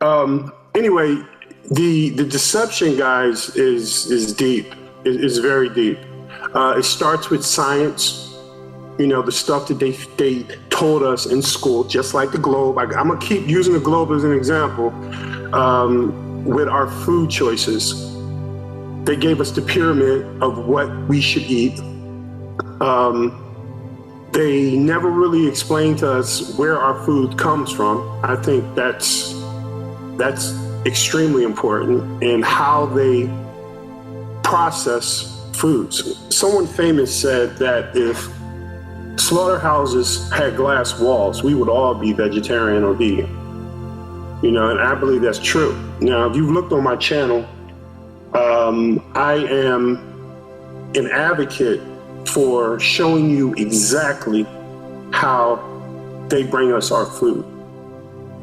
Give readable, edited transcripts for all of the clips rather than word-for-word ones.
Anyway, the deception, guys, is deep. It's very deep. It starts with science. You know, the stuff that they told us in school, just like the globe. I'm gonna keep using the globe as an example. With our food choices, they gave us the pyramid of what we should eat. They never really explained to us where our food comes from. I think that's extremely important, and how they process foods. Someone famous said that if slaughterhouses had glass walls, we would all be vegetarian or vegan. You know, and I believe that's true. Now, if you've looked on my channel, I am an advocate for showing you exactly how they bring us our food.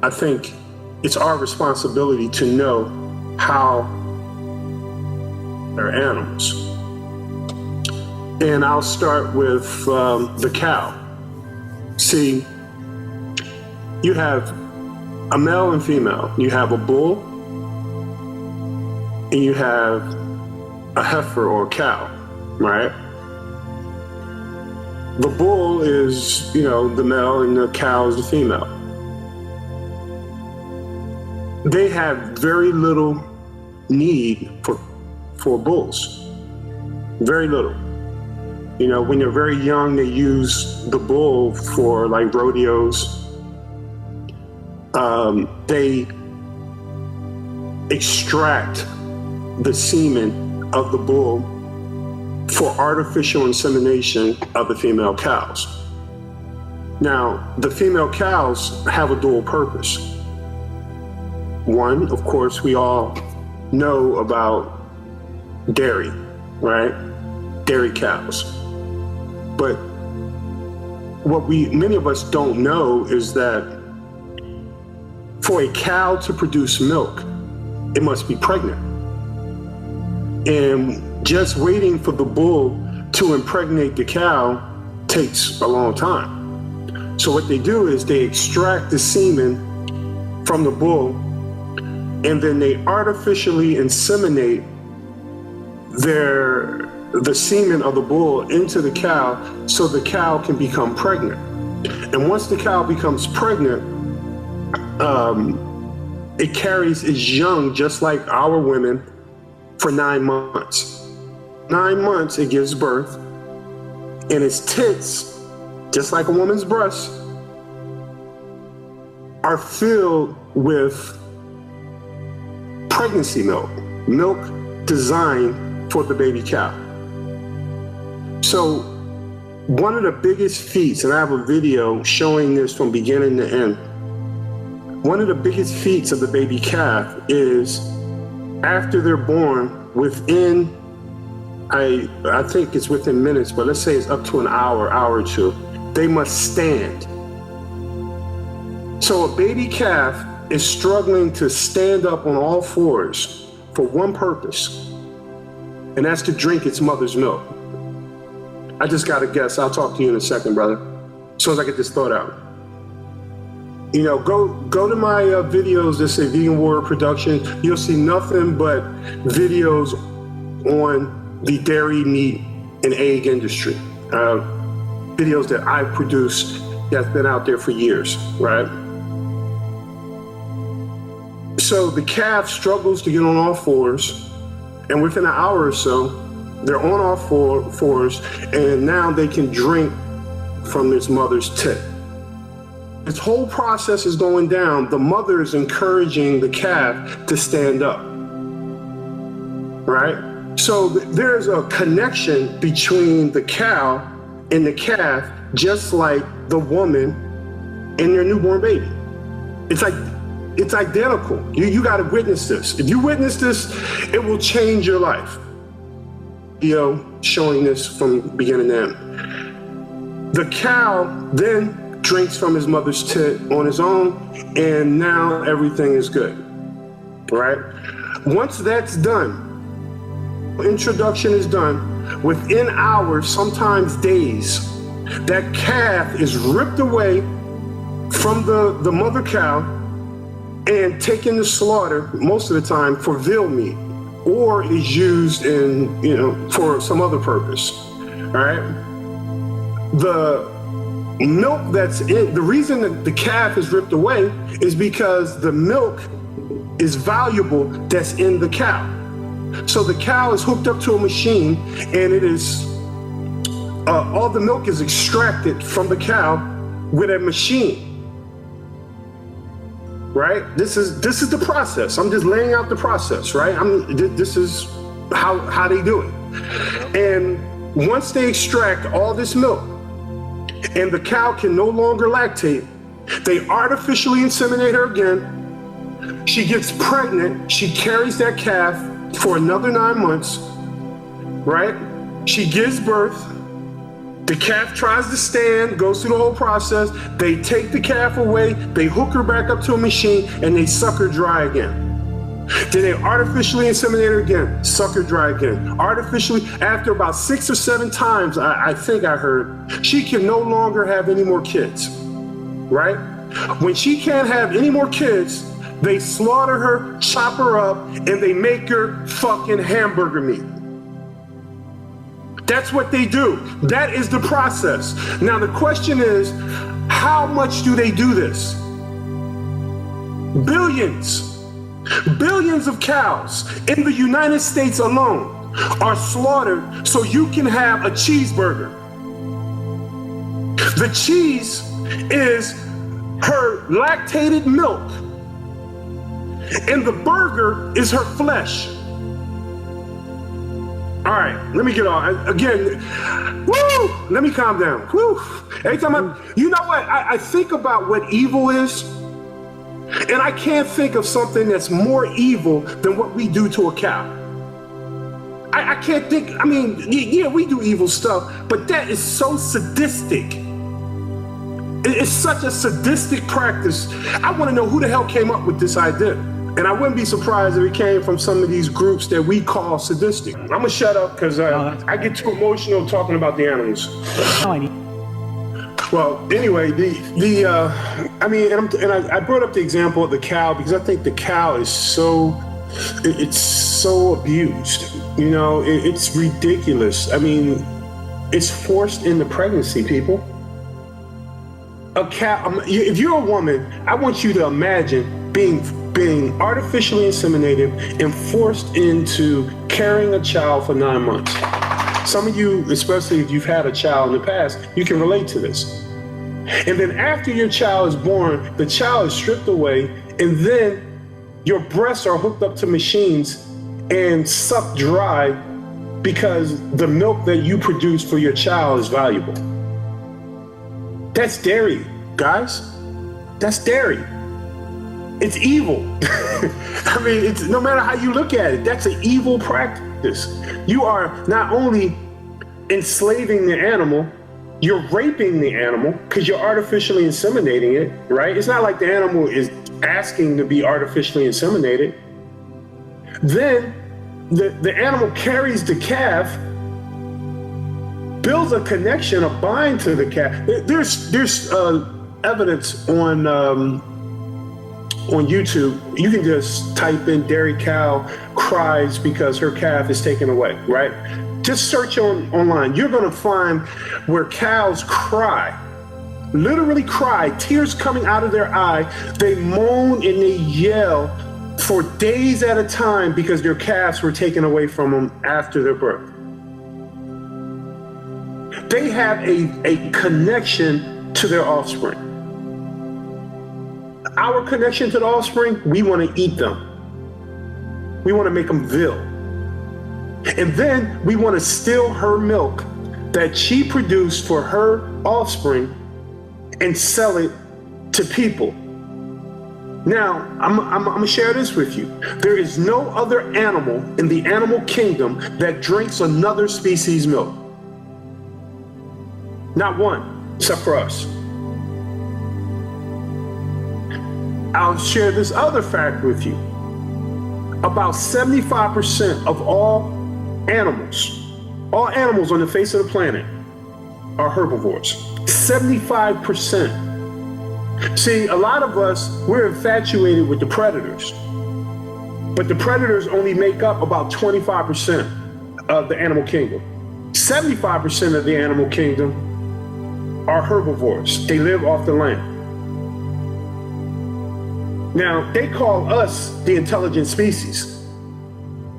I think it's our responsibility to know how they're animals. And I'll start with the cow. See, you have a male and female. You have a bull, and you have a heifer or a cow, right? The bull is, you know, the male, and the cow is the female. They have very little need for bulls. Very little. You know, when they're very young, they use the bull for like rodeos. They extract the semen of the bull for artificial insemination of the female cows. Now, the female cows have a dual purpose. One, of course, we all know about dairy, right? Dairy cows. But what many of us don't know is that for a cow to produce milk, it must be pregnant. And just waiting for the bull to impregnate the cow takes a long time. So what they do is they extract the semen from the bull, and then they artificially inseminate the semen of the bull into the cow, so the cow can become pregnant. And once the cow becomes pregnant, it carries its young, just like our women, for 9 months. 9 months it gives birth, and its tits, just like a woman's breasts, are filled with pregnancy milk designed for the baby cow. So one of the biggest feats, and I have a video showing this from beginning to end, one of the biggest feats of the baby calf is after they're born, within, I think it's within minutes, but let's say it's up to an hour or two, they must stand. So a baby calf is struggling to stand up on all fours for one purpose, and that's to drink its mother's milk. I just got to guess. I'll talk to you in a second, brother, as soon as I get this thought out. You know, go to my videos that say Vegan Warrior Productions. You'll see nothing but videos on the dairy, meat, and egg industry. Videos that I've produced that's been out there for years, right? So the calf struggles to get on all fours, and within an hour or so, they're on all fours, and now they can drink from its mother's tit. This whole process is going down. The mother is encouraging the calf to stand up, right? So there's a connection between the cow and the calf, just like the woman and their newborn baby. It's identical. You got to witness this. If you witness this, it will change your life. Showing this from beginning to end. The cow then drinks from his mother's tit on his own, and now everything is good, right? Once that's done, introduction is done, within hours, sometimes days, that calf is ripped away from the mother cow, and taken to slaughter most of the time for veal meat, or is used in, for some other purpose. All right. The milk that's in, the reason that the calf is ripped away is because the milk is valuable that's in the cow. So the cow is hooked up to a machine, and it is, all the milk is extracted from the cow with a machine. Right? This is the process. I'm just laying out the process, right? This is how they do it. And once they extract all this milk and the cow can no longer lactate, they artificially inseminate her again. She gets pregnant. She carries that calf for another 9 months, right? She gives birth. The calf tries to stand, goes through the whole process. They take the calf away, they hook her back up to a machine, and they suck her dry again. Then they artificially inseminate her again, suck her dry again. Artificially, after about 6 or 7 times, I think I heard, she can no longer have any more kids, right? When she can't have any more kids, they slaughter her, chop her up, and they make her fucking hamburger meat. That's what they do. That is the process. Now the question is, how much do they do this? Billions of cows in the United States alone are slaughtered so you can have a cheeseburger. The cheese is her lactated milk, and the burger is her flesh. All right, let me get on. Again, let me calm down. Woo. Every time you know what? I think about what evil is, and I can't think of something that's more evil than what we do to a cow. I can't think, yeah, we do evil stuff, but that is so sadistic. It's such a sadistic practice. I want to know who the hell came up with this idea. And I wouldn't be surprised if it came from some of these groups that we call sadistic. I'm gonna shut up because I get too emotional talking about the animals. Well, anyway, I brought up the example of the cow because I think the cow is it's so abused. It's ridiculous. It's forced into pregnancy, people. A cow. If you're a woman, I want you to imagine being artificially inseminated and forced into carrying a child for 9 months. Some of you, especially if you've had a child in the past, you can relate to this. And then after your child is born, the child is stripped away, and then your breasts are hooked up to machines and sucked dry because the milk that you produce for your child is valuable. That's dairy, guys. That's dairy. It's evil. It's no matter how you look at it, that's an evil practice. You are not only enslaving the animal, you're raping the animal because you're artificially inseminating it, right? It's not like the animal is asking to be artificially inseminated. Then the animal carries the calf, builds a connection, a bind to the calf. There's evidence on YouTube. You can just type in dairy cow cries because her calf is taken away, right? Just search online. You're gonna find where cows cry, literally cry, tears coming out of their eye. They moan and they yell for days at a time because their calves were taken away from them after their birth. They have a connection to their offspring. Our connection to the offspring, we want to eat them. We want to make them veal. And then we want to steal her milk that she produced for her offspring and sell it to people. Now, I'm going to share this with you. There is no other animal in the animal kingdom that drinks another species' milk. Not one, except for us. I'll share this other fact with you. About 75% of all animals on the face of the planet are herbivores. 75%. See, a lot of us, we're infatuated with the predators, but the predators only make up about 25% of the animal kingdom. 75% of the animal kingdom are herbivores. They live off the land. Now, they call us the intelligent species,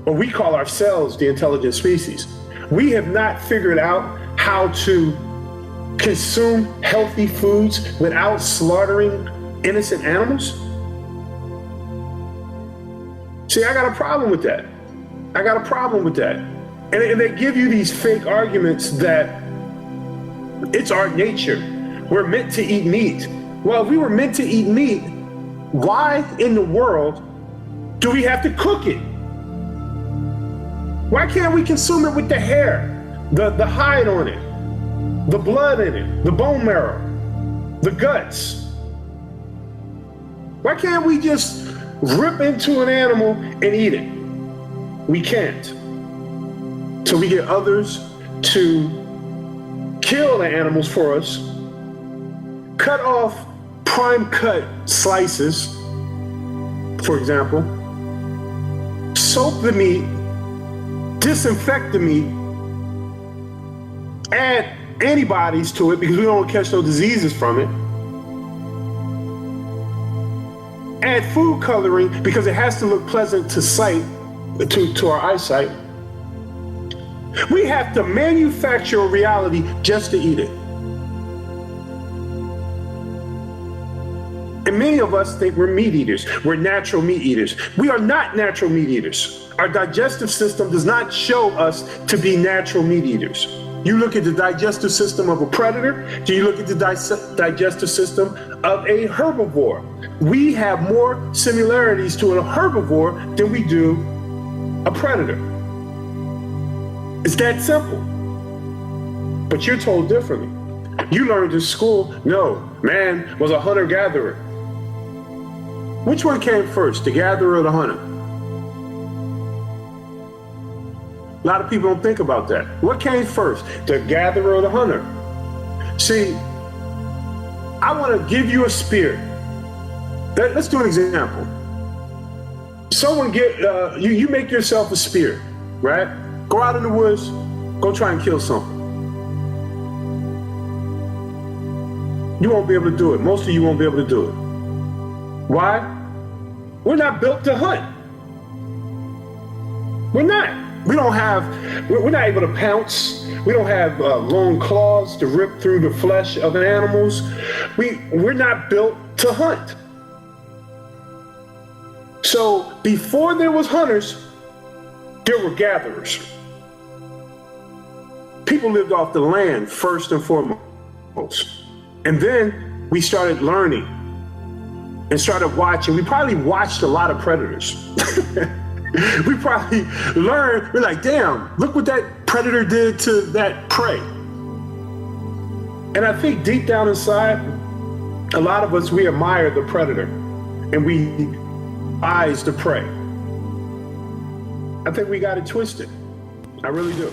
or we call ourselves the intelligent species. We have not figured out how to consume healthy foods without slaughtering innocent animals. See, I got a problem with that. And they give you these fake arguments that it's our nature. We're meant to eat meat. Well, if we were meant to eat meat, why in the world do we have to cook it? Why can't we consume it with the hair, the hide on it, the blood in it, the bone marrow, the guts? Why can't we just rip into an animal and eat it? We can't. So we get others to kill the animals for us, cut off prime cut slices, for example, soak the meat, disinfect the meat, add antibodies to it because we don't want to catch no diseases from it, add food coloring because it has to look pleasant to sight, to our eyesight. We have to manufacture a reality just to eat it. And many of us think we're meat eaters. We're natural meat eaters. We are not natural meat eaters. Our digestive system does not show us to be natural meat eaters. You look at the digestive system of a predator, do you look at the digestive system of a herbivore? We have more similarities to a herbivore than we do a predator. It's that simple. But you're told differently. You learned in school, no, man was a hunter-gatherer. Which one came first, the gatherer or the hunter? A lot of people don't think about that. What came first, the gatherer or the hunter? See, I want to give you a spear. Let's do an example. Someone you make yourself a spear, right? Go out in the woods, go try and kill something. You won't be able to do it. Most of you won't be able to do it. Why? We're not built to hunt. We're not. We're not able to pounce. We don't have long claws to rip through the flesh of animals. We're not built to hunt. So before there was hunters, there were gatherers. People lived off the land first and foremost. And then we started learning and started watching. We probably watched a lot of predators. We probably learned, we're like, damn, look what that predator did to that prey. And I think deep down inside, a lot of us, we admire the predator and we eyes the prey. I think we got it twisted. I really do.